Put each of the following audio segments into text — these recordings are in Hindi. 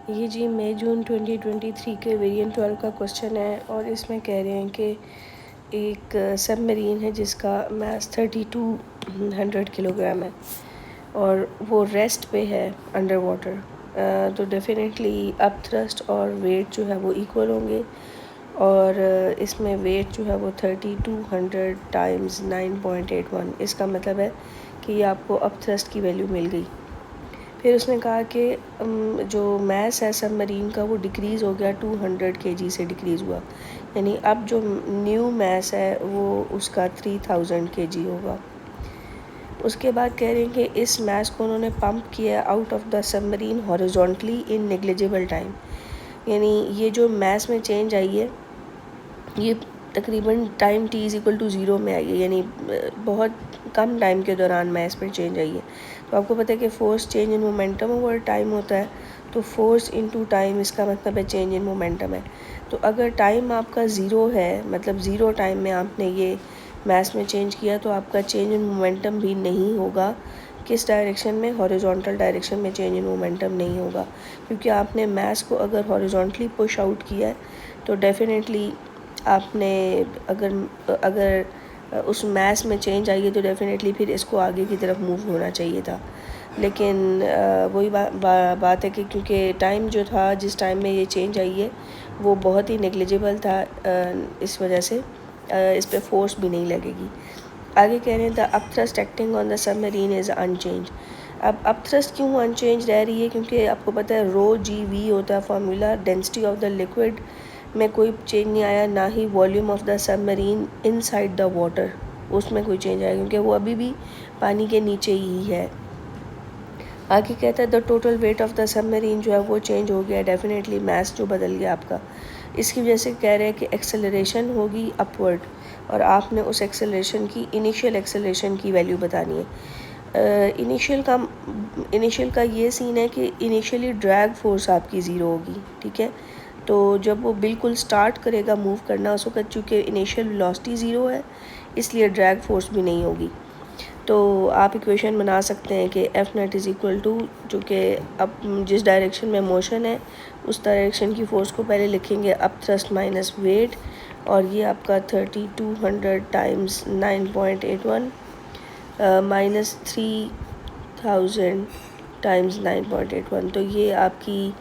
ये जी मई जून 2023 के वेरिएंट 12 का क्वेश्चन है और इसमें कह रहे हैं कि एक सबमरीन है जिसका मास 3200 किलोग्राम है और वो रेस्ट पे है अंडर वाटर। तो डेफिनेटली अप थ्रस्ट और वेट जो है वो इक्वल होंगे और इसमें वेट जो है वो 3200 टाइम्स 9.81। इसका मतलब है कि ये आपको अप थ्रस्ट की वैल्यू मिल गई। फिर उसने कहा कि जो मैस है सबमरीन का वो डिक्रीज़ हो गया 200 kg से डिक्रीज़ हुआ, यानी अब जो न्यू मैस है वो उसका 3000 kg होगा। उसके बाद कह रहे हैं कि इस मैस को उन्होंने पंप किया out of the submarine horizontally in negligible time, यानी ये जो मैस में चेंज आई है ये तकरीबन टाइम t = 0 में आई है, यानी बहुत कम टाइम के दौरान मैस पर चेंज आई है। तो आपको पता है कि force change in momentum over time होता है, तो फोर्स इनटू टाइम इसका मतलब है चेंज इन मोमेंटम है। तो अगर टाइम आपका ज़ीरो है, मतलब ज़ीरो टाइम में आपने ये मैस में चेंज किया, तो आपका चेंज इन मोमेंटम भी नहीं होगा। किस डायरेक्शन में? हॉरिजॉन्टल डायरेक्शन में चेंज इन मोमेंटम नहीं होगा, क्योंकि आपने मैस को अगर हॉरिजॉन्टली पुश आउट किया है तो डेफिनेटली आपने अगर उस मैस में चेंज आई है तो डेफिनेटली फिर इसको आगे की तरफ मूव होना चाहिए था। लेकिन वही बात है कि क्योंकि टाइम जो था जिस टाइम में ये चेंज आई है वो बहुत ही नेग्लिजिबल था, इस वजह से इस पे फोर्स भी नहीं लगेगी। आगे कह रहे हैं the upthrust acting on the submarine is unchange. अब अप थ्रस्ट क्यों अनचेंज रह रही है? क्योंकि आपको पता है ρ/G/V होता है formula, density of the liquid में कोई चेंज नहीं आया, ना ही volume of the submarine inside the water उसमें कोई चेंज आया, क्योंकि वो अभी भी पानी के नीचे ही है। आगे कहता है the total weight of the submarine जो है वो चेंज हो गया, डेफिनेटली मैस जो बदल गया आपका। इसकी वजह से कह रहे हैं कि एक्सेलरेशन होगी अपवर्ड और आपने उस एक्सेलरेशन की इनिशियल एक्सेलरेशन की वैल्यू बतानी है। इनिशियल का ये सीन है कि इनिशियली ड्रैग फोर्स आपकी ज़ीरो होगी, ठीक है। तो जब वो बिल्कुल स्टार्ट करेगा मूव करना उस वक्त चूँकि इनिशियल वेलोसिटी ज़ीरो है इसलिए ड्रैग फोर्स भी नहीं होगी। तो आप इक्वेशन बना सकते हैं कि F net is equal to, चूँकि अब जिस डायरेक्शन में मोशन है उस डायरेक्शन की फ़ोर्स को पहले लिखेंगे अप थ्रस्ट माइनस वेट, और ये आपका 3200 टाइम्स 9.81 माइनस 3000 टाइम्स 9.81। तो ये आपकी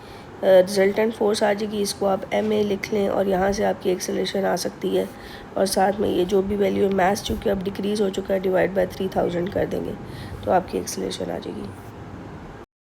रिजल्टेंट फोर्स आ जाएगी। इसको आप MA लिख लें और यहाँ से आपकी एक्सेलरेशन आ सकती है, और साथ में ये जो भी वैल्यू है मैस चूँकि अब डिक्रीज़ हो चुका है डिवाइड बाय 3000 कर देंगे तो आपकी एक्सेलरेशन आ जाएगी।